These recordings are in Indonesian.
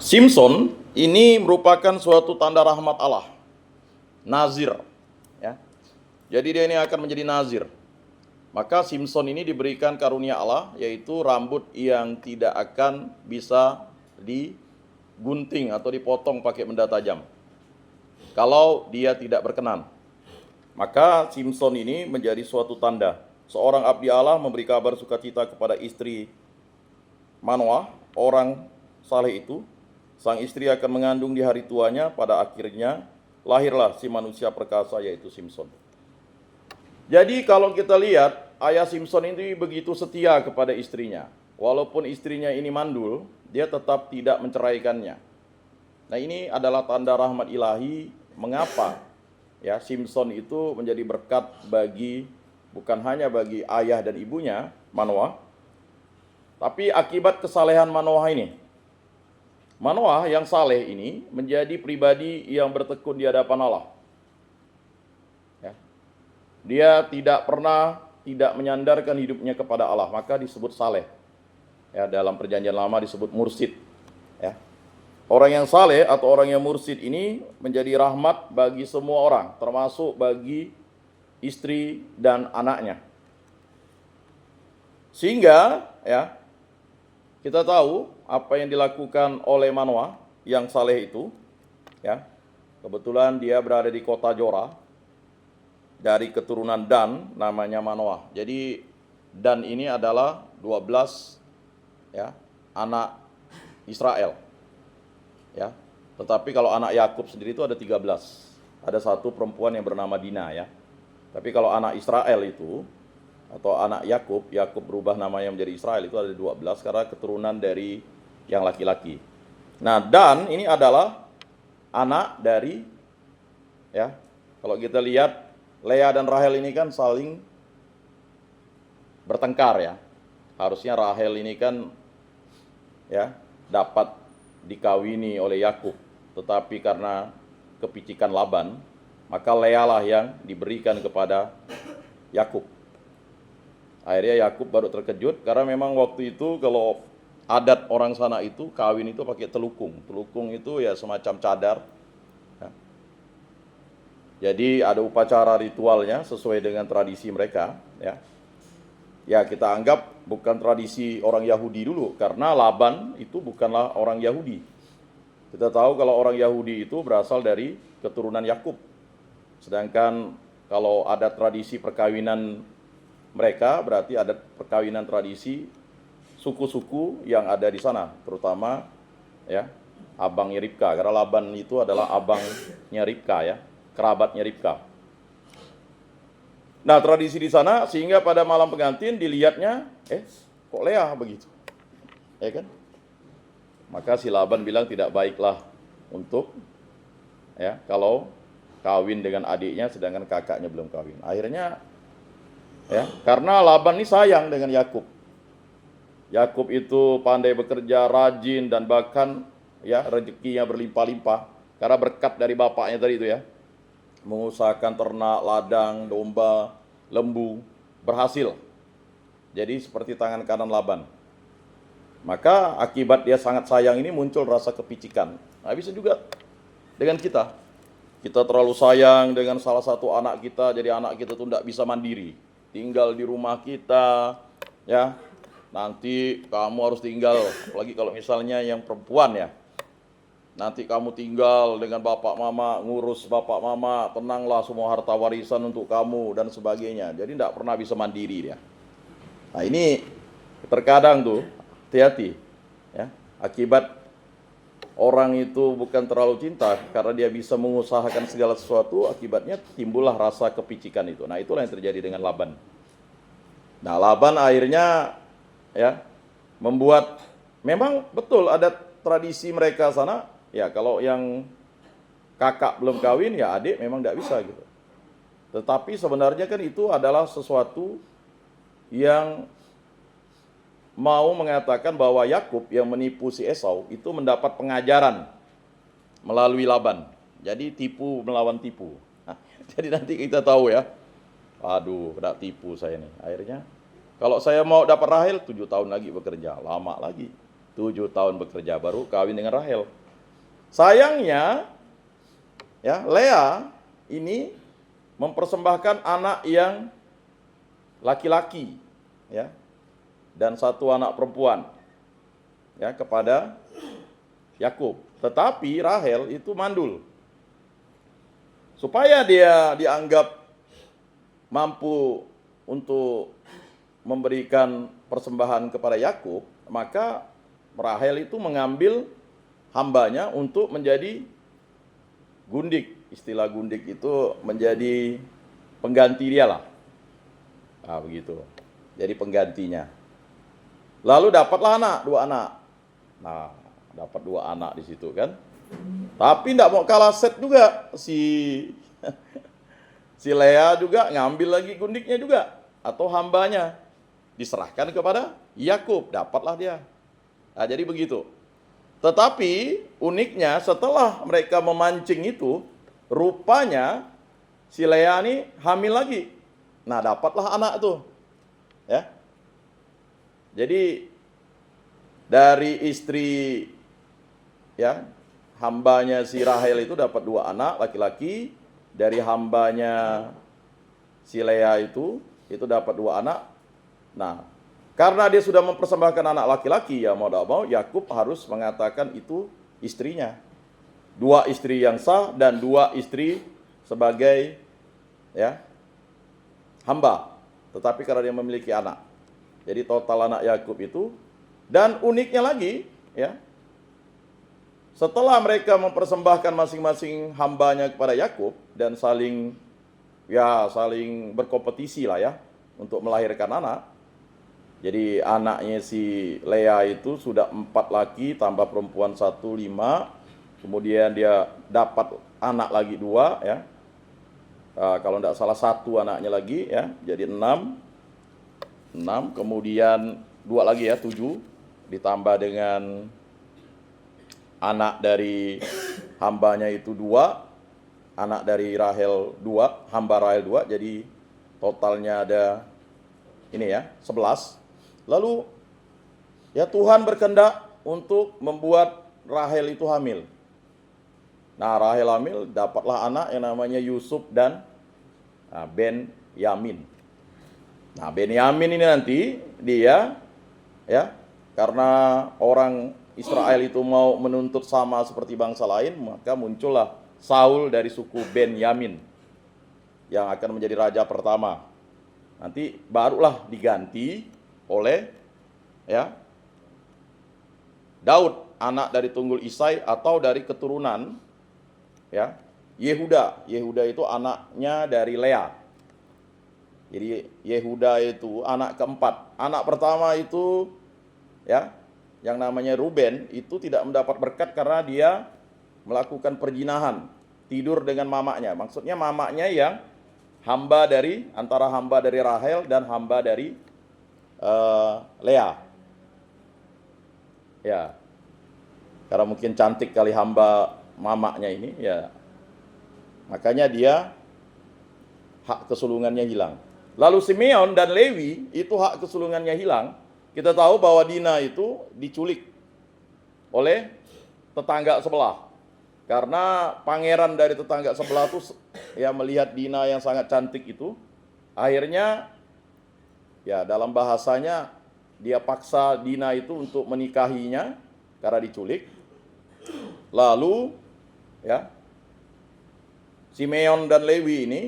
Simson ini merupakan suatu tanda rahmat Allah, nazir, ya. Jadi dia ini akan menjadi nazir. Maka Simson ini diberikan karunia Allah, yaitu rambut yang tidak akan bisa digunting atau dipotong pakai benda tajam kalau dia tidak berkenan. Maka Simson ini menjadi suatu tanda. Seorang abdi Allah memberi kabar sukacita kepada istri Manoah, orang saleh itu. Sang istri akan mengandung di hari tuanya, pada akhirnya lahirlah si manusia perkasa, yaitu Simson. Jadi kalau kita lihat, ayah Simson ini begitu setia kepada istrinya. Walaupun istrinya ini mandul, dia tetap tidak menceraikannya. Nah, ini adalah tanda rahmat ilahi. Mengapa ya Simson itu menjadi berkat bagi, bukan hanya bagi ayah dan ibunya Manoah, tapi akibat kesalehan Manoah ini. Manoah yang saleh ini menjadi pribadi yang bertekun di hadapan Allah. Ya. Dia tidak pernah tidak menyandarkan hidupnya kepada Allah, maka disebut saleh. Ya, dalam perjanjian lama disebut mursid. Ya. Orang yang saleh atau orang yang mursid ini menjadi rahmat bagi semua orang, termasuk bagi istri dan anaknya. Sehingga ya kita tahu apa yang dilakukan oleh Manoah yang saleh itu, ya. Kebetulan dia berada di kota Jora, dari keturunan Dan, namanya Manoah. Jadi Dan ini adalah 12 ya, anak Israel. Ya. Tetapi kalau anak Yakub sendiri itu ada 13. Ada satu perempuan yang bernama Dina, ya. Tapi kalau anak Israel itu atau anak Yakub berubah namanya menjadi Israel, itu ada 12 karena keturunan dari yang laki-laki. Nah, Dan ini adalah anak dari, ya, kalau kita lihat Lea dan Rahel ini kan saling bertengkar, ya. Harusnya Rahel ini kan ya dapat dikawini oleh Yakub, tetapi karena kepicikan Laban, maka Lea lah yang diberikan kepada Yakub. Akhirnya Yakub baru terkejut karena memang waktu itu kalau adat orang sana itu kawin itu pakai telukung. Telukung itu ya semacam cadar. Ya. Jadi ada upacara ritualnya sesuai dengan tradisi mereka. Ya, ya kita anggap bukan tradisi orang Yahudi dulu, karena Laban itu bukanlah orang Yahudi. Kita tahu kalau orang Yahudi itu berasal dari keturunan Yakub. Sedangkan kalau ada tradisi perkawinan mereka, berarti ada perkawinan tradisi suku-suku yang ada di sana, terutama ya abangnya Ribka, karena Laban itu adalah abangnya Ribka, ya, kerabatnya Ribka. Nah, tradisi di sana sehingga pada malam pengantin dilihatnya, kok Lea begitu, ya kan? Maka si Laban bilang tidak baiklah untuk ya kalau kawin dengan adiknya sedangkan kakaknya belum kawin. Akhirnya ya, karena Laban ini sayang dengan Yakub. Yakub itu pandai bekerja, rajin, dan bahkan ya rezekinya berlimpah-limpah karena berkat dari bapaknya tadi itu, ya. Mengusahakan ternak, ladang, domba, lembu, berhasil. Jadi seperti tangan kanan Laban. Maka akibat dia sangat sayang ini muncul rasa kepicikan. Nah, bisa juga dengan kita. Kita terlalu sayang dengan salah satu anak kita, jadi anak kita tuh tidak bisa mandiri. Tinggal di rumah kita, ya. Nanti kamu harus tinggal, apalagi kalau misalnya yang perempuan, ya. Nanti kamu tinggal dengan bapak mama, ngurus bapak mama, tenanglah semua harta warisan untuk kamu dan sebagainya. Jadi tidak pernah bisa mandiri dia. Nah, ini terkadang tuh hati-hati, ya. Akibat orang itu bukan terlalu cinta karena dia bisa mengusahakan segala sesuatu, akibatnya timbullah rasa kepicikan itu. Nah, itulah yang terjadi dengan Laban. Nah, Laban akhirnya ya membuat, memang betul ada tradisi mereka sana, ya kalau yang kakak belum kawin ya adik memang tidak bisa gitu. Tetapi sebenarnya kan itu adalah sesuatu yang mau mengatakan bahwa Yakub yang menipu si Esau itu mendapat pengajaran melalui Laban. Jadi tipu melawan tipu. Nah, jadi nanti kita tahu, ya. Aduh, kena tipu saya nih. Akhirnya kalau saya mau dapat Rahel 7 tahun lagi bekerja, lama lagi. 7 tahun bekerja baru kawin dengan Rahel. Sayangnya ya, Lea ini mempersembahkan anak yang laki-laki ya dan 1 anak perempuan ya kepada Yakub. Tetapi Rahel itu mandul. Supaya dia dianggap mampu untuk memberikan persembahan kepada Yakub, maka Rahel itu mengambil hambanya untuk menjadi gundik. Istilah gundik itu menjadi pengganti dia lah. Nah, begitu. Jadi penggantinya. Lalu dapatlah 2 anak. Nah, dapat 2 anak di situ kan. Tapi tidak mau kalah set juga si Lea juga ngambil lagi gundiknya juga atau hambanya, diserahkan kepada Yakub, dapatlah dia. Nah, jadi begitu. Tetapi uniknya setelah mereka memancing itu, rupanya si Lea ini hamil lagi. Nah, dapatlah anak tuh. Ya. Jadi dari istri ya, hambanya si Rahel itu dapat 2 anak laki-laki, dari hambanya si Lea itu dapat 2 anak. Nah, karena dia sudah mempersembahkan anak laki-laki, ya mau tidak mau Yakub harus mengatakan itu istrinya. 2 istri yang sah dan 2 istri sebagai ya hamba. Tetapi karena dia memiliki anak, jadi total anak Yakub itu. Dan uniknya lagi ya, setelah mereka mempersembahkan masing-masing hambanya kepada Yakub dan saling berkompetisi lah ya untuk melahirkan anak. Jadi anaknya si Lea itu sudah 4 laki tambah perempuan 1, 5. Kemudian dia dapat anak lagi 2 ya. Kalau tidak salah 1 anaknya lagi ya, jadi 6. Kemudian 2 lagi ya, 7. Ditambah dengan anak dari hambanya itu 2. Anak dari Rahel 2, hamba Rahel 2. Jadi totalnya ada ini ya, 11. Lalu ya Tuhan berkehendak untuk membuat Rahel itu hamil. Nah, Rahel hamil, dapatlah anak yang namanya Yusuf dan Benyamin. Nah, Benyamin ini nanti dia ya, karena orang Israel itu mau menuntut sama seperti bangsa lain, maka muncullah Saul dari suku Benyamin yang akan menjadi raja pertama. Nanti barulah diganti oleh ya Daud, anak dari tunggul Isai atau dari keturunan ya Yehuda. Yehuda itu anaknya dari Lea. Jadi Yehuda itu anak keempat. Anak pertama itu ya yang namanya Ruben itu tidak mendapat berkat karena dia melakukan perzinahan, tidur dengan mamanya. Maksudnya mamanya yang hamba dari antara hamba dari Rahel dan hamba dari Lea. Ya. Karena mungkin cantik kali hamba mamanya ini ya. Makanya dia hak kesulungannya hilang. Lalu Simeon dan Lewi itu hak kesulungannya hilang. Kita tahu bahwa Dina itu diculik oleh tetangga sebelah. Karena pangeran dari tetangga sebelah itu ya melihat Dina yang sangat cantik itu, akhirnya ya dalam bahasanya dia paksa Dina itu untuk menikahinya karena diculik. Lalu ya Simeon dan Lewi ini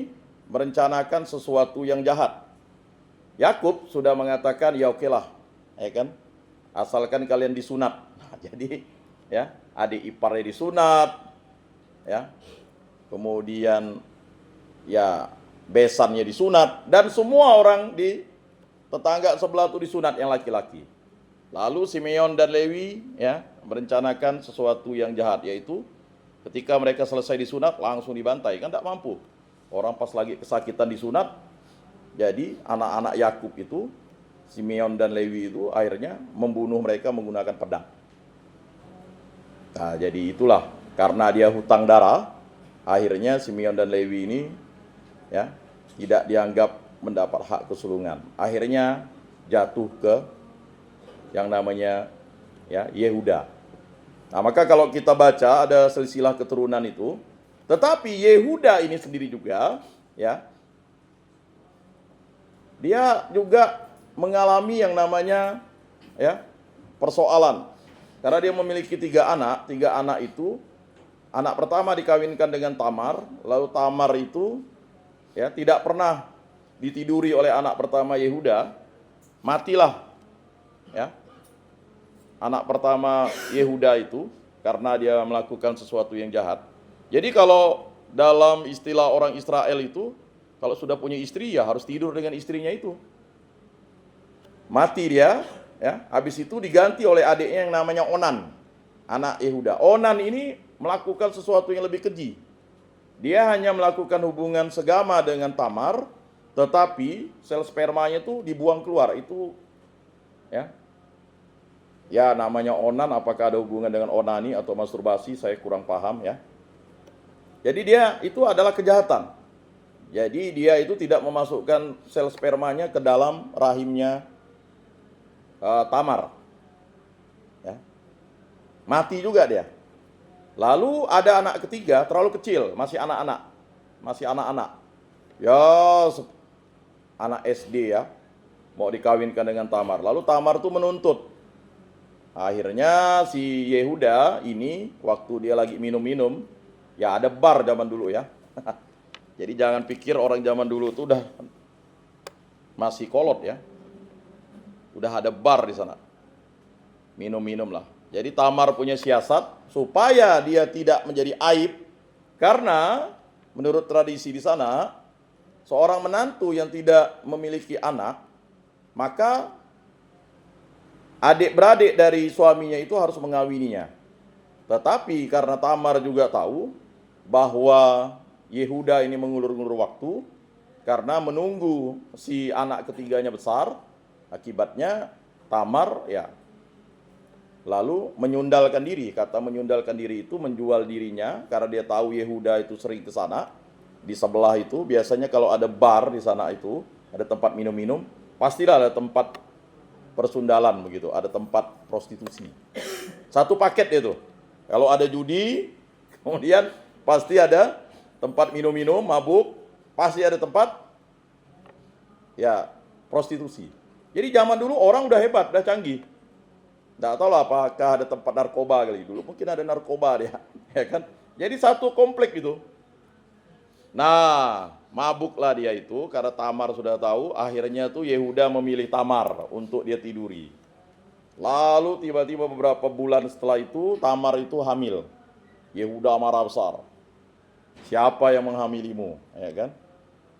merencanakan sesuatu yang jahat. Yakub sudah mengatakan ya oke lah, ya kan? Asalkan kalian disunat. Nah, jadi ya adik iparnya disunat, ya. Kemudian ya besannya disunat dan semua orang di tetangga sebelah itu disunat yang laki-laki. Lalu Simeon dan Lewi ya merencanakan sesuatu yang jahat, yaitu ketika mereka selesai disunat langsung dibantai, kan tidak mampu. Orang pas lagi kesakitan disunat. Jadi anak-anak Yakub itu, Simeon dan Lewi itu akhirnya membunuh mereka menggunakan pedang. Nah, jadi itulah karena dia hutang darah, akhirnya Simeon dan Lewi ini ya tidak dianggap mendapat hak kesulungan. Akhirnya jatuh ke yang namanya ya, Yehuda. Nah, maka kalau kita baca ada silsilah keturunan itu, tetapi Yehuda ini sendiri juga, ya, dia juga mengalami yang namanya, ya, persoalan. Karena dia memiliki 3 anak itu, anak pertama dikawinkan dengan Tamar, lalu Tamar itu, ya, tidak pernah ditiduri oleh anak pertama Yehuda, matilah, ya, anak pertama Yehuda itu karena dia melakukan sesuatu yang jahat. Jadi kalau dalam istilah orang Israel itu, kalau sudah punya istri ya harus tidur dengan istrinya itu. Mati dia, ya, habis itu diganti oleh adiknya yang namanya Onan, anak Yehuda. Onan ini melakukan sesuatu yang lebih keji. Dia hanya melakukan hubungan segama dengan Tamar, tetapi sel spermanya itu dibuang keluar. Itu, ya, ya namanya onan, apakah ada hubungan dengan onani atau masturbasi, saya kurang paham, ya. Jadi dia itu adalah kejahatan. Jadi dia itu tidak memasukkan sel spermanya ke dalam rahimnya Tamar, ya. Mati juga dia. Lalu ada anak ketiga, terlalu kecil, masih anak-anak, ya, anak SD, ya, mau dikawinkan dengan Tamar. Lalu Tamar tuh menuntut. Akhirnya si Yehuda ini waktu dia lagi minum-minum, ya ada bar zaman dulu, ya. Jadi jangan pikir orang zaman dulu tuh udah masih kolot, ya. Udah ada bar di sana. Minum-minum lah. Jadi Tamar punya siasat supaya dia tidak menjadi aib, karena menurut tradisi di sana seorang menantu yang tidak memiliki anak, maka adik-beradik dari suaminya itu harus mengawininya. Tetapi karena Tamar juga tahu bahwa Yehuda ini mengulur-ngulur waktu karena menunggu si anak ketiganya besar, akibatnya Tamar, ya, lalu menyundalkan diri. Kata menyundalkan diri itu menjual dirinya karena dia tahu Yehuda itu sering ke sana. Di sebelah itu biasanya kalau ada bar di sana itu, ada tempat minum-minum, pastilah ada tempat persundalan begitu, ada tempat prostitusi. Satu paket itu. Kalau ada judi, kemudian pasti ada tempat minum-minum, mabuk, pasti ada tempat, ya, prostitusi. Jadi zaman dulu orang udah hebat, udah canggih. Nggak tahu lah apakah ada tempat narkoba kali dulu, mungkin ada narkoba dia, ya kan? Jadi satu komplek itu. Nah, mabuklah dia itu karena Tamar sudah tahu. Akhirnya tuh Yehuda memilih Tamar untuk dia tiduri. Lalu tiba-tiba beberapa bulan setelah itu Tamar itu hamil. Yehuda marah besar. Siapa yang menghamilimu, ya kan?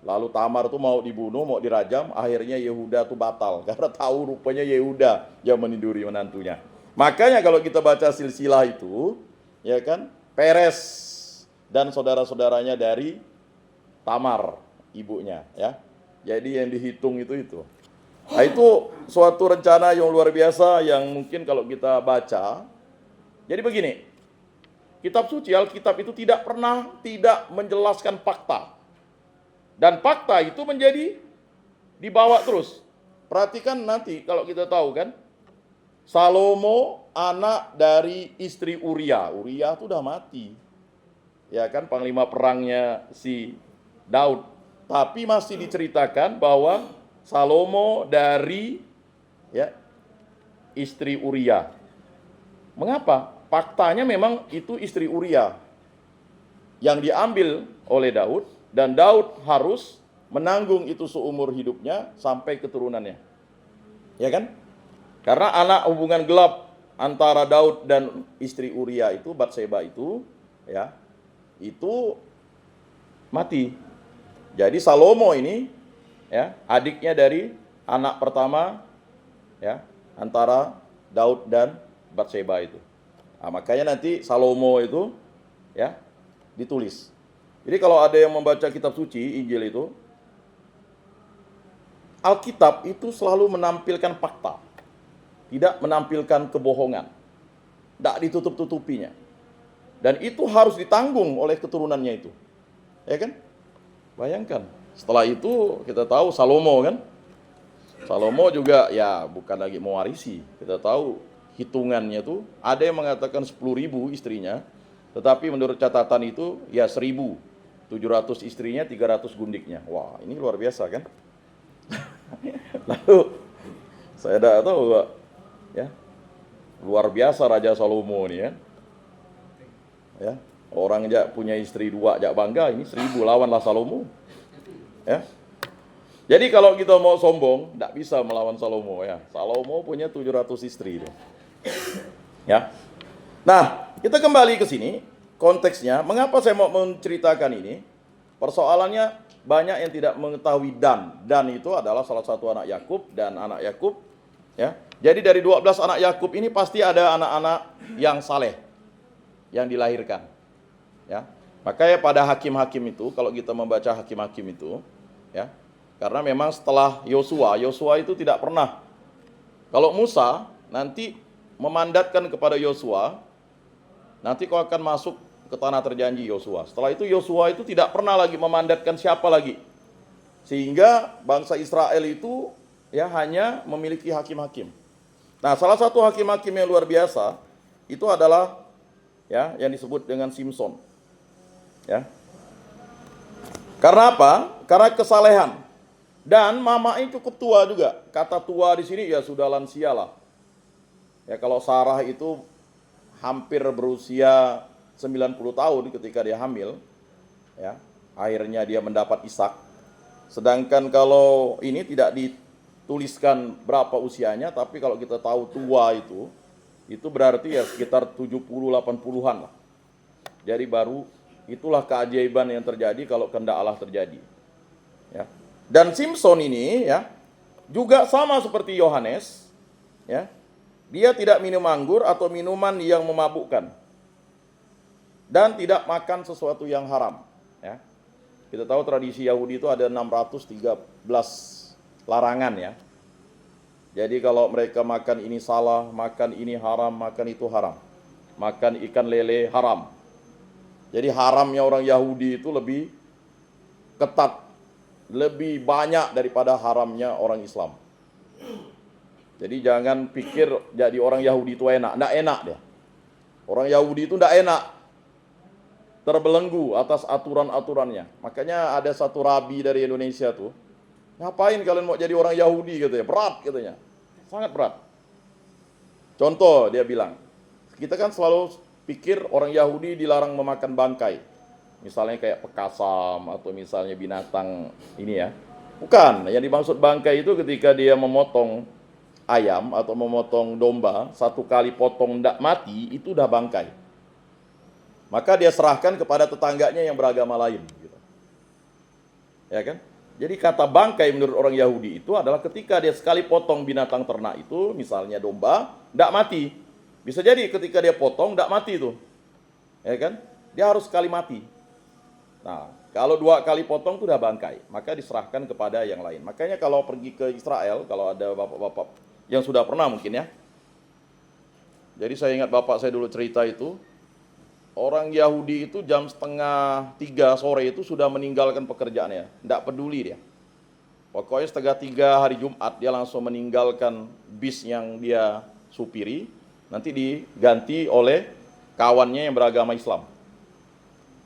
Lalu Tamar tuh mau dibunuh, mau dirajam. Akhirnya Yehuda tuh batal karena tahu rupanya Yehuda yang meniduri menantunya. Makanya kalau kita baca silsilah itu, ya kan, Peres dan saudara-saudaranya dari Tamar, ibunya, ya. Jadi yang dihitung itu. Nah, itu suatu rencana yang luar biasa yang mungkin kalau kita baca. Jadi begini, kitab suci Alkitab itu tidak pernah tidak menjelaskan fakta. Dan fakta itu menjadi dibawa terus. Perhatikan nanti kalau kita tahu kan, Salomo anak dari istri Uria. Uria itu udah mati. Ya kan, panglima perangnya si Daud. Tapi masih diceritakan bahwa Salomo dari, ya, istri Uria. Mengapa? Faktanya memang itu istri Uria yang diambil oleh Daud, dan Daud harus menanggung itu seumur hidupnya sampai keturunannya. Ya kan? Karena anak hubungan gelap antara Daud dan istri Uria itu, Batseba itu, ya, itu mati. Jadi Salomo ini, ya, adiknya dari anak pertama, ya, antara Daud dan Batseba itu. Nah, makanya nanti Salomo itu, ya, ditulis. Jadi kalau ada yang membaca kitab suci Injil itu, Alkitab itu selalu menampilkan fakta, tidak menampilkan kebohongan, tidak ditutup-tutupinya. Dan itu harus ditanggung oleh keturunannya itu, ya kan? Bayangkan, setelah itu kita tahu Salomo kan, Salomo juga ya bukan lagi mewarisi. Kita tahu hitungannya tuh ada yang mengatakan 10.000 istrinya, tetapi menurut catatan itu ya 1.700 istrinya, 300 gundiknya. Wah, ini luar biasa kan? Lalu saya tidak tahu, Pak, ya, luar biasa Raja Salomo ini kan. Ya, orang aja punya istri 2 aja bangga, ini 1.000 lawanlah Salomo. Ya. Jadi kalau kita mau sombong, tidak bisa melawan Salomo ya. Salomo punya 700 istri itu. Ya. Nah, kita kembali ke sini. Konteksnya, mengapa saya mau menceritakan ini? Persoalannya banyak yang tidak mengetahui Dan. Dan itu adalah salah satu anak Yakub, dan anak Yakub, ya. Jadi dari 12 anak Yakub ini pasti ada anak-anak yang saleh yang dilahirkan. Ya. Makanya pada hakim-hakim itu, kalau kita membaca hakim-hakim itu, ya, karena memang setelah Yosua itu tidak pernah. Kalau Musa nanti memandatkan kepada Yosua, nanti kau akan masuk ke tanah terjanji Yosua. Setelah itu Yosua itu tidak pernah lagi memandatkan siapa lagi. Sehingga bangsa Israel itu ya hanya memiliki hakim-hakim. Nah, salah satu hakim-hakim yang luar biasa itu adalah ya yang disebut dengan Simson. Ya. Karena apa? Karena kesalehan. Dan mamanya cukup tua juga. Kata tua di sini ya sudah lansia lah. Ya kalau Sarah itu hampir berusia 90 tahun ketika dia hamil, ya, akhirnya dia mendapat Ishak. Sedangkan kalau ini tidak dituliskan berapa usianya, tapi kalau kita tahu tua itu berarti ya sekitar 70-80-an lah. Jadi baru itulah keajaiban yang terjadi kalau kehendak Allah terjadi. Ya. Dan Simson ini ya juga sama seperti Yohanes, ya. Dia tidak minum anggur atau minuman yang memabukkan. Dan tidak makan sesuatu yang haram. Ya. Kita tahu tradisi Yahudi itu ada 613 larangan ya. Jadi kalau mereka makan ini salah, makan ini haram, makan itu haram. Makan ikan lele haram. Jadi haramnya orang Yahudi itu lebih ketat, lebih banyak daripada haramnya orang Islam. Jadi jangan pikir jadi orang Yahudi itu enak. Tidak enak dia. Orang Yahudi itu tidak enak. Terbelenggu atas aturan-aturannya. Makanya ada satu rabi dari Indonesia tuh, ngapain kalian mau jadi orang Yahudi katanya, berat katanya, sangat berat. Contoh dia bilang, kita kan selalu pikir orang Yahudi dilarang memakan bangkai, misalnya kayak pekasam atau misalnya binatang ini ya. Bukan, yang dimaksud bangkai itu ketika dia memotong ayam atau memotong domba, satu kali potong tidak mati, itu udah bangkai. Maka dia serahkan kepada tetangganya yang beragama lain. Gitu. Ya kan? Jadi kata bangkai menurut orang Yahudi itu adalah ketika dia sekali potong binatang ternak itu, misalnya domba, tidak mati. Bisa jadi ketika dia potong, tidak mati itu. Ya kan? Dia harus sekali mati. Nah, kalau 2 kali potong itu sudah bangkai. Maka diserahkan kepada yang lain. Makanya kalau pergi ke Israel, kalau ada bapak-bapak yang sudah pernah mungkin ya. Jadi saya ingat bapak saya dulu cerita itu, orang Yahudi itu jam 2:30 sore itu sudah meninggalkan pekerjaannya. Tidak peduli dia. Pokoknya 2:30 hari Jumat dia langsung meninggalkan bis yang dia supiri. Nanti diganti oleh kawannya yang beragama Islam.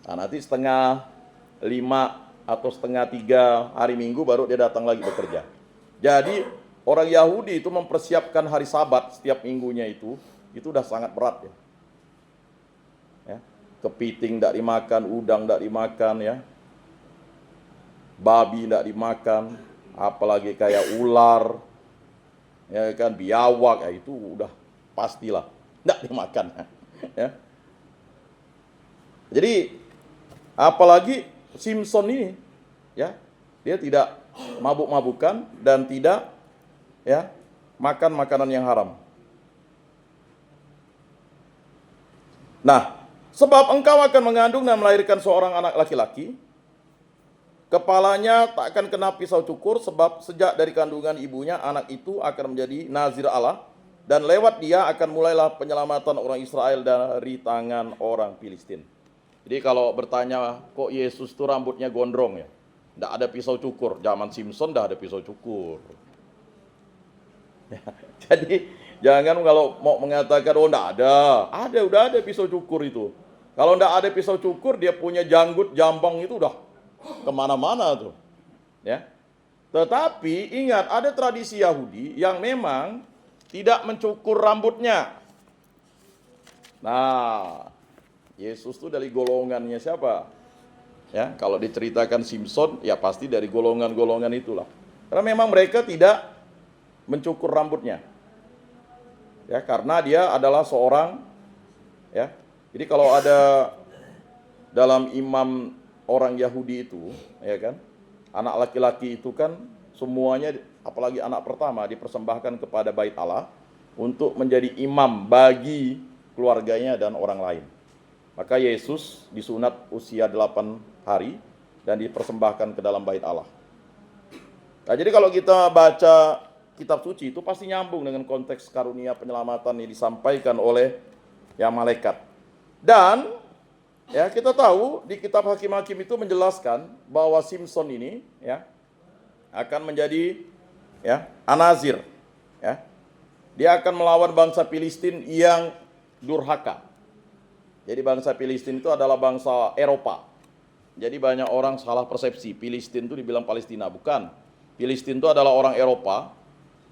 Nah, nanti 2:30 atau 2:30 hari Minggu baru dia datang lagi bekerja. Jadi orang Yahudi itu mempersiapkan hari Sabat setiap minggunya itu udah sangat berat ya. Kepiting tidak dimakan, udang tidak dimakan ya, babi tidak dimakan, apalagi kayak ular, ya kan, biawak, ya itu udah pastilah tidak dimakan. Ya. Jadi apalagi Simson ini, ya, dia tidak mabuk-mabukan dan tidak ya makan makanan yang haram. Nah, sebab engkau akan mengandung dan melahirkan seorang anak laki-laki, kepalanya tak akan kena pisau cukur, sebab sejak dari kandungan ibunya anak itu akan menjadi nazir Allah, dan lewat dia akan mulailah penyelamatan orang Israel dari tangan orang Filistin. Jadi kalau bertanya, kok Yesus itu rambutnya gondrong ya? Tidak ada pisau cukur. Zaman Simpson tidak ada pisau cukur. Ya, jadi Jangan kalau mau mengatakan, oh enggak ada. Ada, udah ada pisau cukur itu. Kalau enggak ada pisau cukur, dia punya janggut, jambang itu udah kemana-mana tuh. Ya. Tetapi ingat, ada tradisi Yahudi yang memang tidak mencukur rambutnya. Nah, Yesus tuh dari golongannya siapa? Ya, kalau diceritakan Simpson, ya pasti dari golongan-golongan itulah. Karena memang mereka tidak mencukur rambutnya. Ya, karena dia adalah seorang, ya. Jadi kalau ada dalam imam orang Yahudi itu, ya kan, anak laki-laki itu kan semuanya, apalagi anak pertama, dipersembahkan kepada bait Allah untuk menjadi imam bagi keluarganya dan orang lain. Maka Yesus disunat usia 8 hari dan dipersembahkan ke dalam bait Allah. Nah, jadi kalau kita baca kitab suci itu pasti nyambung dengan konteks karunia penyelamatan yang disampaikan oleh yang malaikat. Dan ya, kita tahu di kitab Hakim-Hakim itu menjelaskan bahwa Simpson ini ya akan menjadi ya Anazir, ya. Dia akan melawan bangsa Filistin yang durhaka. Jadi bangsa Filistin itu adalah bangsa Eropa. Jadi banyak orang salah persepsi, Filistin itu dibilang Palestina, bukan. Filistin itu adalah orang Eropa.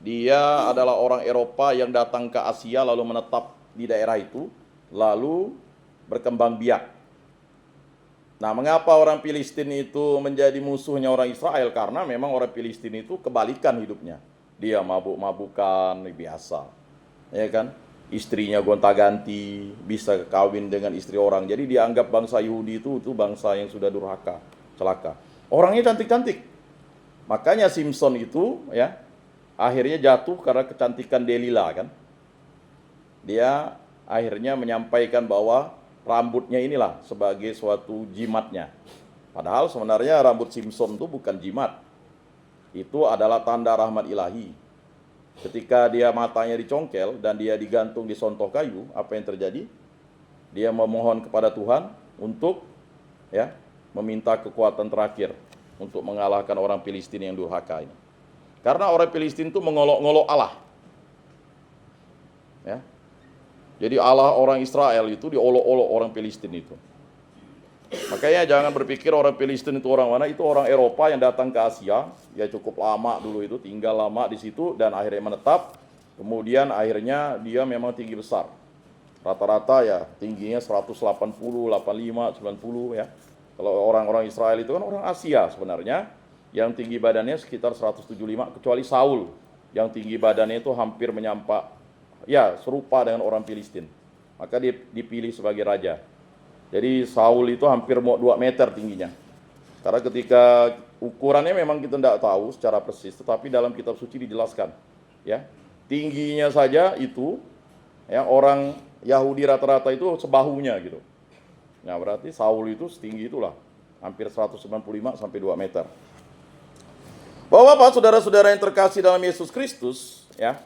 Dia adalah orang Eropa yang datang ke Asia lalu menetap di daerah itu, lalu berkembang biak. Nah, mengapa orang Filistin itu menjadi musuhnya orang Israel? Karena memang orang Filistin itu kebalikan hidupnya. Dia mabuk-mabukan, biasa. Ya kan? Istrinya gonta-ganti, bisa kawin dengan istri orang. Jadi dianggap bangsa Yahudi itu bangsa yang sudah durhaka, celaka. Orangnya cantik-cantik. Makanya Simpson itu ya akhirnya jatuh karena kecantikan Delila kan. Dia akhirnya menyampaikan bahwa rambutnya inilah sebagai suatu jimatnya. Padahal sebenarnya rambut Simpson itu bukan jimat. Itu adalah tanda rahmat ilahi. Ketika dia matanya dicongkel dan dia digantung di sontoh kayu, apa yang terjadi? Dia memohon kepada Tuhan untuk ya meminta kekuatan terakhir untuk mengalahkan orang Filistin yang durhaka ini. Karena orang Filistin itu mengolok-ngolok Allah. Ya. Jadi Allah orang Israel itu diolok-olok orang Filistin itu. Makanya jangan berpikir orang Filistin itu orang mana, itu orang Eropa yang datang ke Asia, dia cukup lama dulu itu, tinggal lama di situ dan akhirnya menetap. Kemudian akhirnya dia memang tinggi besar. Rata-rata ya tingginya 180, 85, 90 ya. Kalau orang-orang Israel itu kan orang Asia sebenarnya, yang tinggi badannya sekitar 175, kecuali Saul yang tinggi badannya itu hampir menyampak ya serupa dengan orang Filistin. Maka dia dipilih sebagai raja. Jadi Saul itu hampir mau 2 meter tingginya. Karena ketika ukurannya memang kita tidak tahu secara persis, tetapi dalam kitab suci dijelaskan ya. Tingginya saja itu ya orang Yahudi rata-rata itu sebahunya gitu. Nah, berarti Saul itu setinggi itulah, hampir 195 sampai 2 meter. Bapak-bapak, saudara-saudara yang terkasih dalam Yesus Kristus, ya.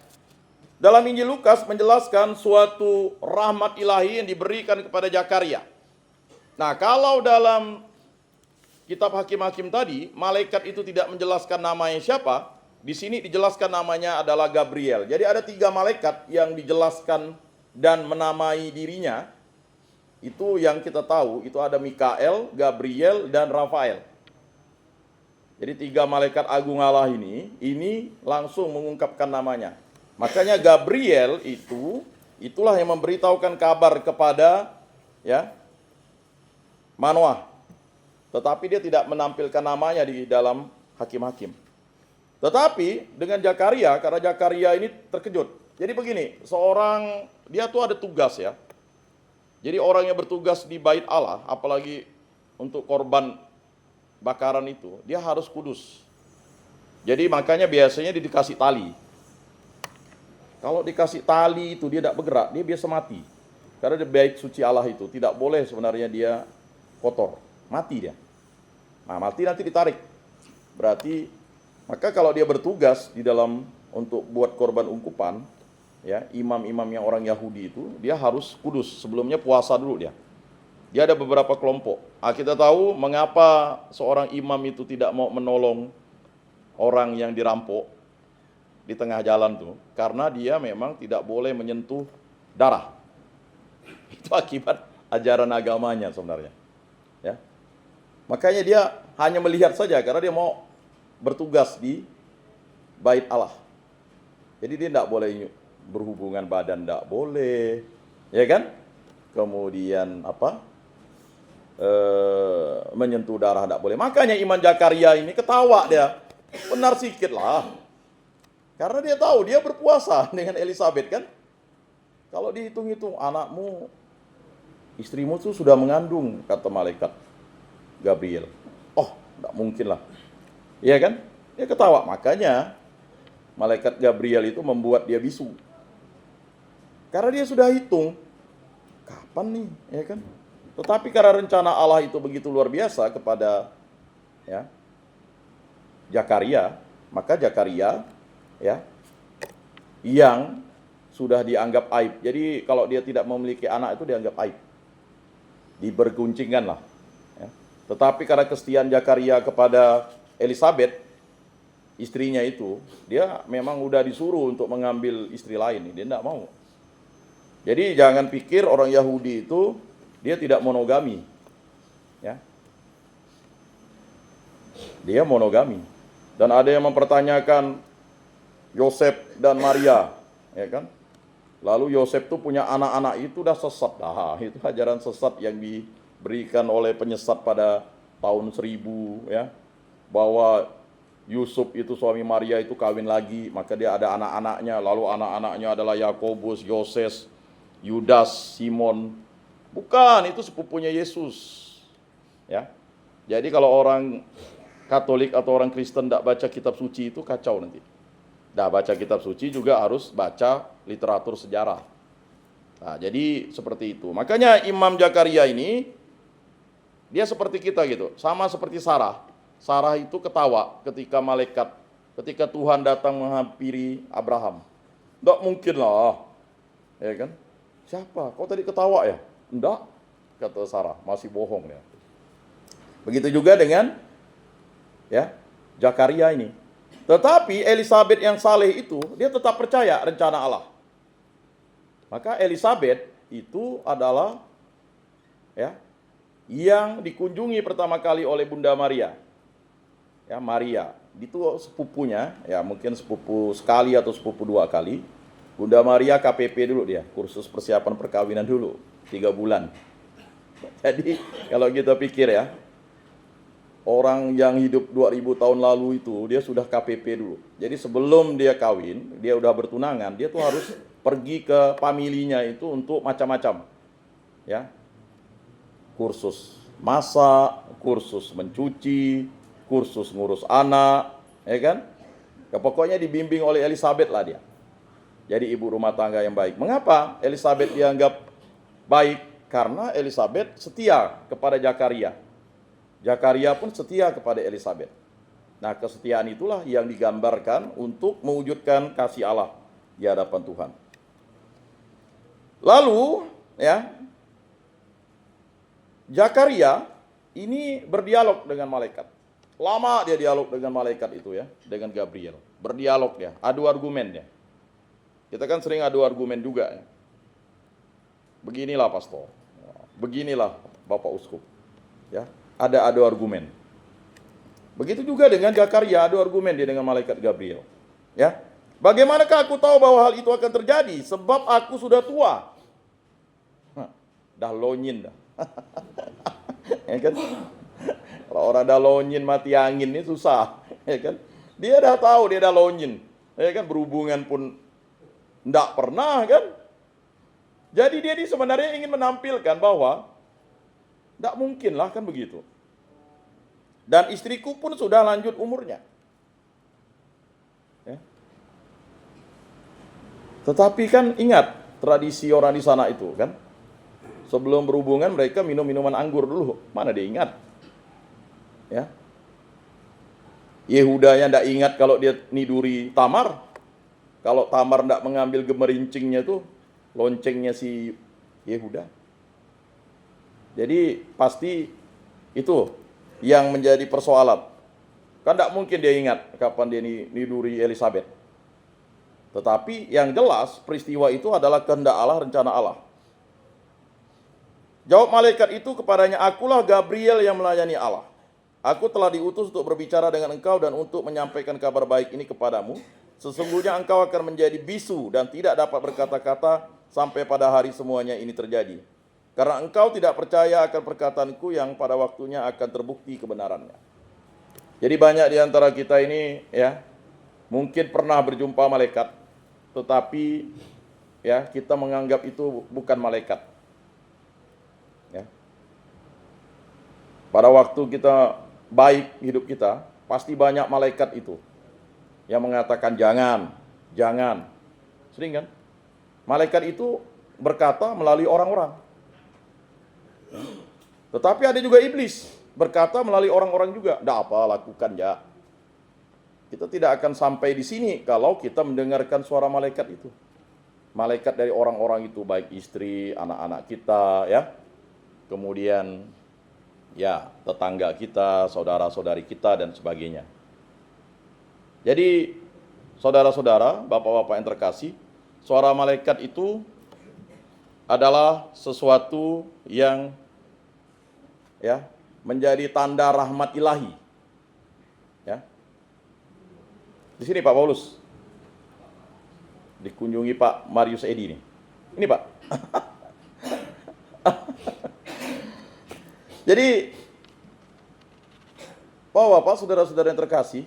Dalam Injil Lukas menjelaskan suatu rahmat ilahi yang diberikan kepada Zakaria. Nah, kalau dalam kitab Hakim-Hakim tadi, malaikat itu tidak menjelaskan namanya siapa, di sini dijelaskan namanya adalah Gabriel. Jadi ada 3 malaikat yang dijelaskan dan menamai dirinya. Itu yang kita tahu, itu ada Mikael, Gabriel, dan Rafael. Jadi 3 malaikat agung Allah ini langsung mengungkapkan namanya. Makanya Gabriel itulah yang memberitahukan kabar kepada ya Manoah. Tetapi dia tidak menampilkan namanya di dalam Hakim-Hakim. Tetapi dengan Zakaria, karena Zakaria ini terkejut. Jadi begini, dia tuh ada tugas ya. Jadi orang yang bertugas di bait Allah, apalagi untuk korban bakaran itu, dia harus kudus. Jadi makanya biasanya dia dikasih tali. Kalau dikasih tali itu dia tidak bergerak, dia biasa mati. Karena di bait suci Allah itu tidak boleh sebenarnya dia kotor, mati dia. Nah, mati nanti ditarik. Berarti maka kalau dia bertugas di dalam untuk buat korban ungkupan, ya, imam-imam yang orang Yahudi itu dia harus kudus, sebelumnya puasa dulu dia. Dia ada beberapa kelompok. Kita tahu mengapa seorang imam itu tidak mau menolong orang yang dirampok. di tengah jalan tuh, karena dia memang tidak boleh menyentuh darah. Itu akibat ajaran agamanya sebenarnya. Ya. Makanya dia hanya melihat saja karena dia mau bertugas di bait Allah. Jadi dia tidak boleh berhubungan badan, tidak boleh, ya kan? Kemudian menyentuh darah tidak boleh. Makanya Imam Zakaria ini ketawa dia, benar sikit lah, karena dia tahu dia berpuasa dengan Elizabeth kan. Kalau dihitung-hitung anakmu, istrimu tuh sudah mengandung, kata malaikat Gabriel. Oh, tidak mungkin lah, iya kan? Dia ketawa, makanya malaikat Gabriel itu membuat dia bisu. Karena dia sudah hitung, kapan nih, ya kan? Tetapi karena rencana Allah itu begitu luar biasa kepada Zakaria, maka Zakaria yang sudah dianggap aib. Jadi kalau dia tidak memiliki anak itu dianggap aib. Diberguncingkan lah. Ya. Tetapi karena kesetiaan Zakaria kepada Elizabeth, istrinya itu, dia memang udah disuruh untuk mengambil istri lain. Dia tidak mau. Jadi jangan pikir orang Yahudi itu dia tidak monogami. Ya. Dia monogami. Dan ada yang mempertanyakan Yosef dan Maria, ya kan? Lalu Yosef tuh punya anak-anak itu udah sesat. Itu ajaran sesat yang diberikan oleh penyesat pada tahun 1000 ya. Bahwa Yusuf itu suami Maria itu kawin lagi, maka dia ada anak-anaknya, lalu anak-anaknya adalah Yakobus, Yoses, Yudas, Simon. Bukan, itu sepupunya Yesus. Ya. Jadi kalau orang Katolik atau orang Kristen tidak baca kitab suci itu kacau nanti. Nah, baca kitab suci juga harus baca literatur sejarah. Nah, jadi seperti itu. Makanya Imam Zakaria ini dia seperti kita gitu, sama seperti Sarah. Sarah itu ketawa ketika Tuhan datang menghampiri Abraham. Tidak mungkin lah, ya kan? Siapa? Kau tadi ketawa ya? Enggak, kata Sarah, masih bohong ya. Begitu juga dengan Zakaria ini. Tetapi Elizabeth yang saleh itu, dia tetap percaya rencana Allah. Maka Elizabeth itu adalah yang dikunjungi pertama kali oleh Bunda Maria. Ya, Maria, itu sepupunya, ya mungkin sepupu sekali atau sepupu 2 kali. Bunda Maria KPP dulu dia, kursus persiapan perkawinan dulu, 3 bulan. Jadi kalau kita pikir ya, orang yang hidup 2000 tahun lalu itu dia sudah KPP dulu. Jadi sebelum dia kawin, dia udah bertunangan, dia tuh harus pergi ke familinya itu untuk macam-macam. Ya. Kursus masak, kursus mencuci, kursus ngurus anak, ya kan? Ya, pokoknya dibimbing oleh Elizabeth lah dia. Jadi ibu rumah tangga yang baik. Mengapa Elizabeth dianggap baik? Karena Elizabeth setia kepada Zakaria. Zakaria pun setia kepada Elizabeth. Nah, kesetiaan itulah yang digambarkan untuk mewujudkan kasih Allah di hadapan Tuhan. Lalu, Zakaria ini berdialog dengan malaikat. Lama dia dialog dengan malaikat itu ya, dengan Gabriel. Berdialog dia, adu argumen dia. Kita kan sering adu argumen juga ya. Beginilah pastor, beginilah Bapak Uskup. Ya, ada adu argumen. Begitu juga dengan Zakaria, adu argumen dia dengan malaikat Gabriel. Ya, bagaimanakah aku tahu bahwa hal itu akan terjadi? Sebab aku sudah tua. Dah lonyin dah. Ya kan? Kalau orang dah lonyin mati angin ini susah, ya kan? Dia dah tahu dia dah lonyin, ya kan? Berhubungan pun enggak pernah kan? Jadi dia ini sebenarnya ingin menampilkan bahwa enggak mungkin lah kan begitu. Dan istriku pun sudah lanjut umurnya. Ya. Tetapi kan ingat tradisi orang di sana itu kan? Sebelum berhubungan mereka minum minuman anggur dulu. Mana dia ingat? Ya. Yehuda yang tidak ingat kalau dia niduri Tamar. Kalau Tamar tidak mengambil gemerincingnya itu, loncengnya si Yehuda. Jadi pasti itu yang menjadi persoalan. Kan tidak mungkin dia ingat kapan dia niduri Elizabeth. Tetapi yang jelas peristiwa itu adalah kehendak Allah, rencana Allah. Jawab malaikat itu kepadanya, akulah Gabriel yang melayani Allah. Aku telah diutus untuk berbicara dengan engkau dan untuk menyampaikan kabar baik ini kepadamu. Sesungguhnya engkau akan menjadi bisu dan tidak dapat berkata-kata sampai pada hari semuanya ini terjadi. Karena engkau tidak percaya akan perkataanku yang pada waktunya akan terbukti kebenarannya. Jadi banyak di antara kita ini ya, mungkin pernah berjumpa malaikat, tetapi ya kita menganggap itu bukan malaikat. Ya. Pada waktu kita baik hidup kita, pasti banyak malaikat itu yang mengatakan jangan, jangan. Sering kan? Malaikat itu berkata melalui orang-orang. Tetapi ada juga iblis berkata melalui orang-orang juga. Tidak apa, lakukan ya. Kita tidak akan sampai di sini kalau kita mendengarkan suara malaikat itu. Malaikat dari orang-orang itu, baik istri, anak-anak kita, ya. Kemudian ya tetangga kita, saudara-saudari kita, dan sebagainya. Jadi saudara-saudara, bapak-bapak yang terkasih, suara malaikat itu adalah sesuatu yang ya menjadi tanda rahmat ilahi. Ya. Di sini Pak Paulus dikunjungi Pak Marius Edi nih. Ini Pak. Jadi Bapak, saudara-saudara yang terkasih,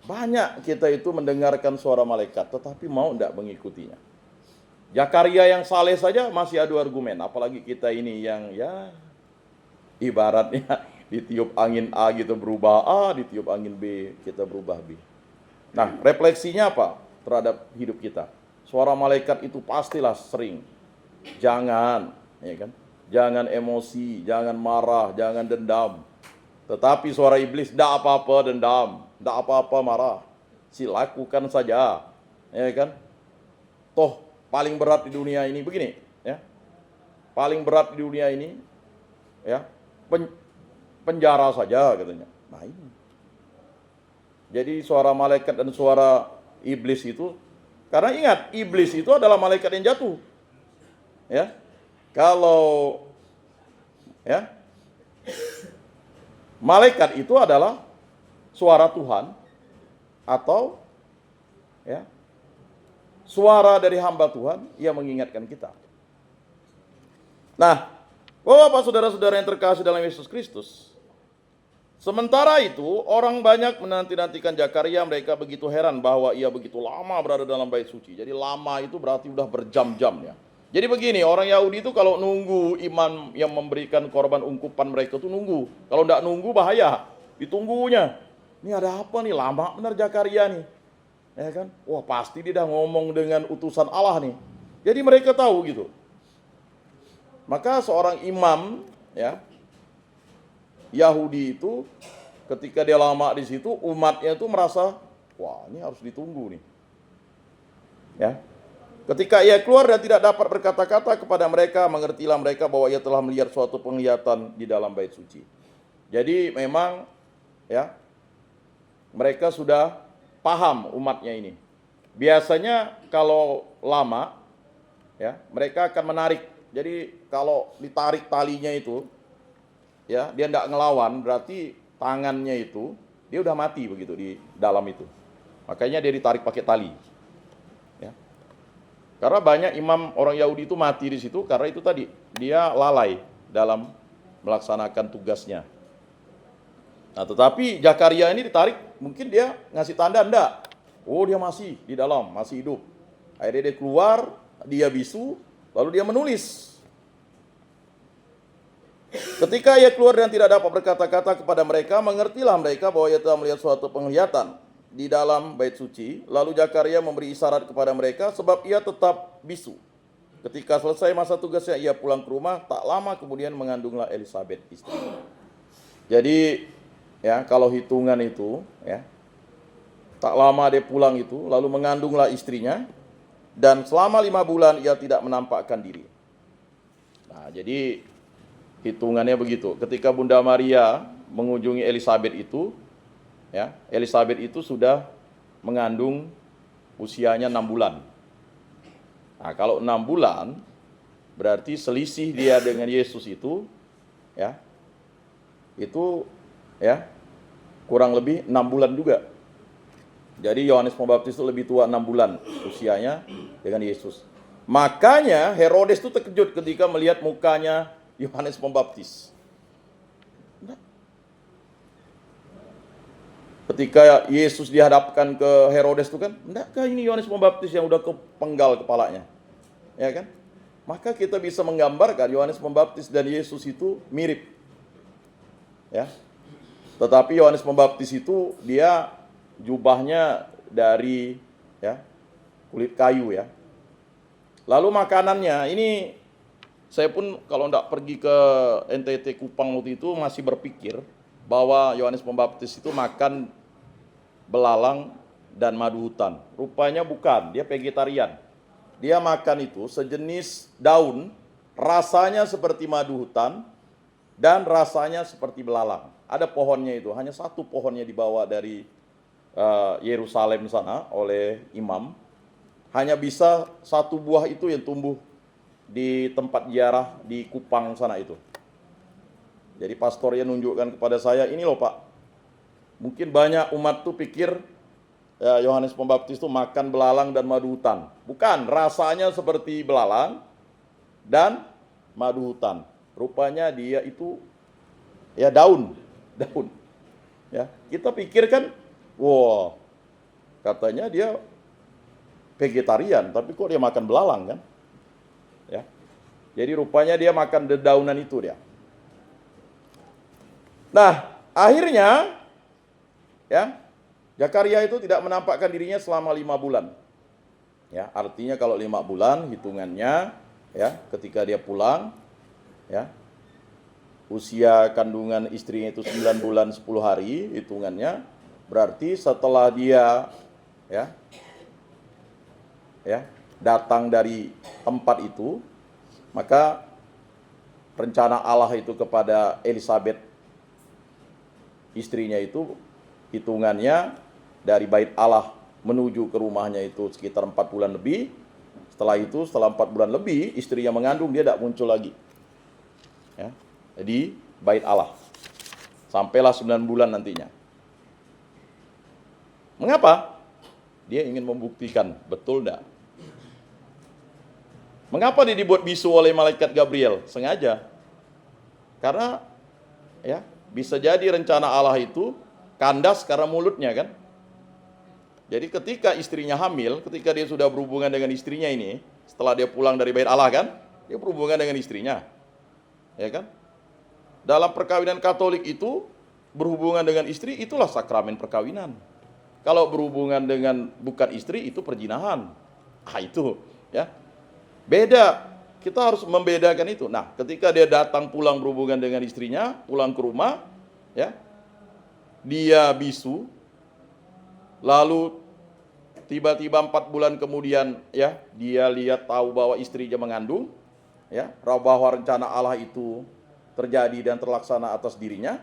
banyak kita itu mendengarkan suara malaikat, tetapi mau tidak mengikutinya. Zakaria yang saleh saja masih adu argumen, apalagi kita ini yang ya ibaratnya ditiup angin A gitu berubah A, ditiup angin B kita berubah B. Nah, refleksinya apa terhadap hidup kita? Suara malaikat itu pastilah sering. Jangan, ya kan? Jangan emosi, jangan marah, jangan dendam. Tetapi suara iblis, tidak apa-apa dendam, tidak apa-apa marah. Silakukan saja, ya kan? Toh paling berat di dunia ini begini, ya. Paling berat di dunia ini, ya, penjara saja katanya. Nah ini. Jadi suara malaikat dan suara iblis itu, karena ingat, iblis itu adalah malaikat yang jatuh. Ya. Kalau ya, malaikat itu adalah suara Tuhan atau ya, suara dari hamba Tuhan yang mengingatkan kita. Nah, Bapak, saudara-saudara yang terkasih dalam Yesus Kristus, sementara itu orang banyak menanti-nantikan Zakaria. Mereka begitu heran bahwa ia begitu lama berada dalam bait suci. Jadi lama itu berarti udah berjam-jam ya. Jadi begini, orang Yahudi itu kalau nunggu imam yang memberikan korban ungkupan mereka itu nunggu. Kalau tidak nunggu bahaya, ditunggunya. Ini ada apa nih, lama benar Zakaria nih. Ya kan? Wah pasti dia dah ngomong dengan utusan Allah nih. Jadi mereka tahu gitu. Maka seorang imam ya Yahudi itu ketika dia lama di situ, umatnya itu merasa, wah ini harus ditunggu nih. Ya. Ketika ia keluar dan tidak dapat berkata-kata kepada mereka, mengertilah mereka bahwa ia telah melihat suatu penglihatan di dalam bait suci. Jadi memang ya mereka sudah paham umatnya ini. Biasanya kalau lama ya mereka akan menarik. Jadi kalau ditarik talinya itu ya dia tidak ngelawan, berarti tangannya itu dia udah mati begitu di dalam itu. Makanya dia ditarik pakai tali. Karena banyak imam orang Yahudi itu mati di situ karena itu tadi, dia lalai dalam melaksanakan tugasnya. Nah, tetapi Zakaria ini ditarik, mungkin dia ngasih tanda enggak. Oh, dia masih di dalam, masih hidup. Akhirnya dia keluar, dia bisu, lalu dia menulis. Ketika ia keluar dan tidak dapat berkata-kata kepada mereka, mengertilah mereka bahwa ia telah melihat suatu penglihatan di dalam bait suci. Lalu Zakaria memberi isyarat kepada mereka sebab ia tetap bisu. Ketika selesai masa tugasnya ia pulang ke rumah, tak lama kemudian mengandunglah Elisabeth istrinya. Jadi ya kalau hitungan itu ya tak lama dia pulang itu, lalu mengandunglah istrinya dan selama 5 bulan ia tidak menampakkan diri. Nah, jadi hitungannya begitu. Ketika Bunda Maria mengunjungi Elisabeth itu, ya, Elisabeth itu sudah mengandung usianya 6 bulan. Nah, kalau 6 bulan berarti selisih dia dengan Yesus itu ya, itu ya kurang lebih 6 bulan juga. Jadi Yohanes Pembaptis itu lebih tua 6 bulan usianya dengan Yesus. Makanya Herodes itu terkejut ketika melihat mukanya Yohanes Pembaptis. Ketika Yesus dihadapkan ke Herodes itu kan, endakkah ini Yohanes Pembaptis yang udah kepenggal kepalanya? Ya kan? Maka kita bisa menggambarkan Yohanes Pembaptis dan Yesus itu mirip. Ya. Tetapi Yohanes Pembaptis itu dia jubahnya dari ya, kulit kayu ya. Lalu makanannya, ini saya pun kalau enggak pergi ke NTT Kupang waktu itu masih berpikir bahwa Yohanes Pembaptis itu makan belalang dan madu hutan. Rupanya bukan, dia vegetarian. Dia makan itu sejenis daun, rasanya seperti madu hutan dan rasanya seperti belalang. Ada pohonnya itu, hanya satu pohonnya dibawa dari Yerusalem sana oleh imam. Hanya bisa satu buah itu yang tumbuh di tempat ziarah di Kupang sana itu. Jadi pastornya nunjukkan kepada saya, ini loh Pak, mungkin banyak umat tuh pikir Yohanes Pembaptis itu makan belalang dan madu hutan. Bukan, rasanya seperti belalang dan madu hutan. Rupanya dia itu ya daun. Ya, kita pikirkan, wah, katanya dia vegetarian, tapi kok dia makan belalang kan? Ya. Jadi rupanya dia makan dedaunan itu dia. Nah, akhirnya ya Zakaria itu tidak menampakkan dirinya selama 5 bulan. Ya, artinya kalau 5 bulan hitungannya ya, ketika dia pulang ya, usia kandungan istrinya itu 9 bulan 10 hari hitungannya, berarti setelah dia ya datang dari tempat itu, maka rencana Allah itu kepada Elizabeth istrinya itu hitungannya dari bait Allah menuju ke rumahnya itu sekitar 4 bulan lebih. Setelah itu, setelah 4 bulan lebih, istrinya mengandung, dia tidak muncul lagi. Ya, jadi bait Allah. Sampailah 9 bulan nantinya. Mengapa? Dia ingin membuktikan, betul tidak? Mengapa dia dibuat bisu oleh malaikat Gabriel? Sengaja. Karena ya bisa jadi rencana Allah itu kandas karena mulutnya kan. Jadi ketika istrinya hamil, ketika dia sudah berhubungan dengan istrinya ini, setelah dia pulang dari bait Allah kan, dia berhubungan dengan istrinya. Ya kan? Dalam perkawinan Katolik itu, berhubungan dengan istri itulah sakramen perkawinan. Kalau berhubungan dengan bukan istri itu perzinahan. Itu ya. Beda. Kita harus membedakan itu. Nah, ketika dia datang pulang berhubungan dengan istrinya, pulang ke rumah, ya. Dia bisu, lalu tiba-tiba 4 bulan kemudian ya dia lihat tahu bahwa istrinya mengandung, ya, bahwa rencana Allah itu terjadi dan terlaksana atas dirinya.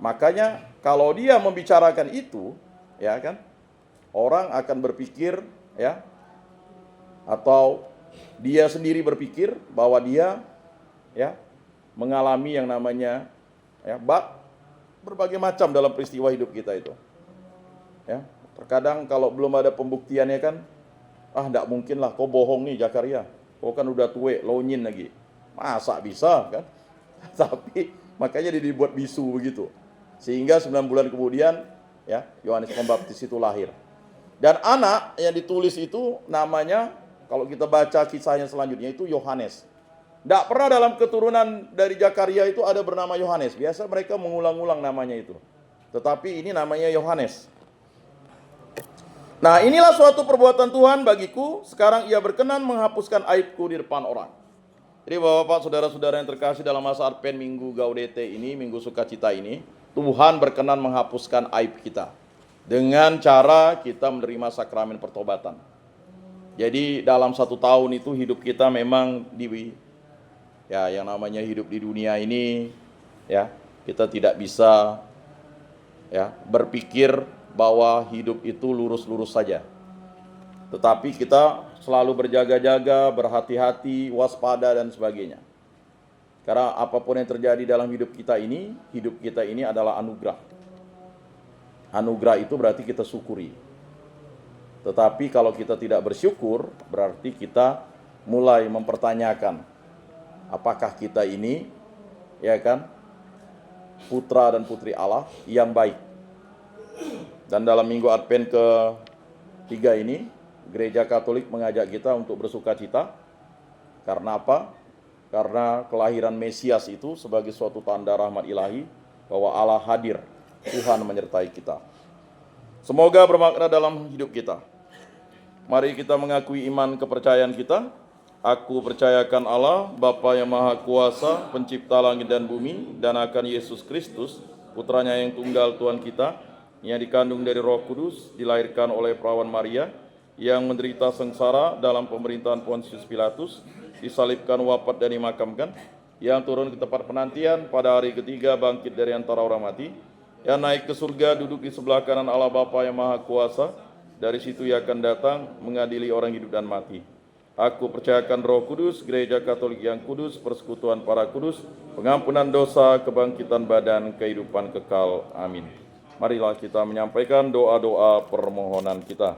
Makanya kalau dia membicarakan itu, ya kan, orang akan berpikir ya, atau dia sendiri berpikir bahwa dia ya mengalami yang namanya ya berbagai macam dalam peristiwa hidup kita itu. Ya, terkadang kalau belum ada pembuktiannya kan, enggak mungkin lah, kau bohong nih Zakaria, kau kan udah tua, lonyin lagi, masa bisa kan? Tapi makanya dia dibuat bisu begitu, sehingga 9 bulan kemudian ya Yohanes Pembaptis itu lahir. Dan anak yang ditulis itu namanya, kalau kita baca kisahnya selanjutnya itu Yohanes. Tidak pernah dalam keturunan dari Zakaria itu ada bernama Yohanes. Biasa mereka mengulang-ulang namanya itu. Tetapi ini namanya Yohanes. Nah, inilah suatu perbuatan Tuhan bagiku. Sekarang ia berkenan menghapuskan aibku di depan orang. Jadi Bapak-bapak, saudara-saudara yang terkasih, dalam masa Advent Minggu Gaudete ini, Minggu Sukacita ini, Tuhan berkenan menghapuskan aib kita dengan cara kita menerima sakramen pertobatan. Jadi dalam 1 tahun itu hidup kita memang ya yang namanya hidup di dunia ini ya, kita tidak bisa ya berpikir bahwa hidup itu lurus-lurus saja. Tetapi kita selalu berjaga-jaga, berhati-hati, waspada dan sebagainya. Karena apapun yang terjadi dalam hidup kita ini adalah anugerah. Anugerah itu berarti kita syukuri. Tetapi kalau kita tidak bersyukur, berarti kita mulai mempertanyakan apakah kita ini, ya kan, putra dan putri Allah yang baik. Dan dalam minggu Advent ke-3 ini, Gereja Katolik mengajak kita untuk bersuka cita. Karena apa? Karena kelahiran Mesias itu sebagai suatu tanda rahmat ilahi bahwa Allah hadir, Tuhan menyertai kita. Semoga bermakna dalam hidup kita. Mari kita mengakui iman kepercayaan kita. Aku percayakan Allah, Bapa yang Maha Kuasa, pencipta langit dan bumi, dan akan Yesus Kristus, putranya yang tunggal Tuhan kita, yang dikandung dari Roh Kudus, dilahirkan oleh perawan Maria, yang menderita sengsara dalam pemerintahan Pontius Pilatus, disalibkan, wafat dan dimakamkan, yang turun ke tempat penantian, pada hari ketiga bangkit dari antara orang mati, yang naik ke surga, duduk di sebelah kanan Allah Bapa yang Maha Kuasa. Dari situ ia akan datang mengadili orang hidup dan mati. Aku percayakan Roh Kudus, Gereja Katolik yang kudus, persekutuan para kudus, pengampunan dosa, kebangkitan badan, kehidupan kekal. Amin. Marilah kita menyampaikan doa-doa permohonan kita.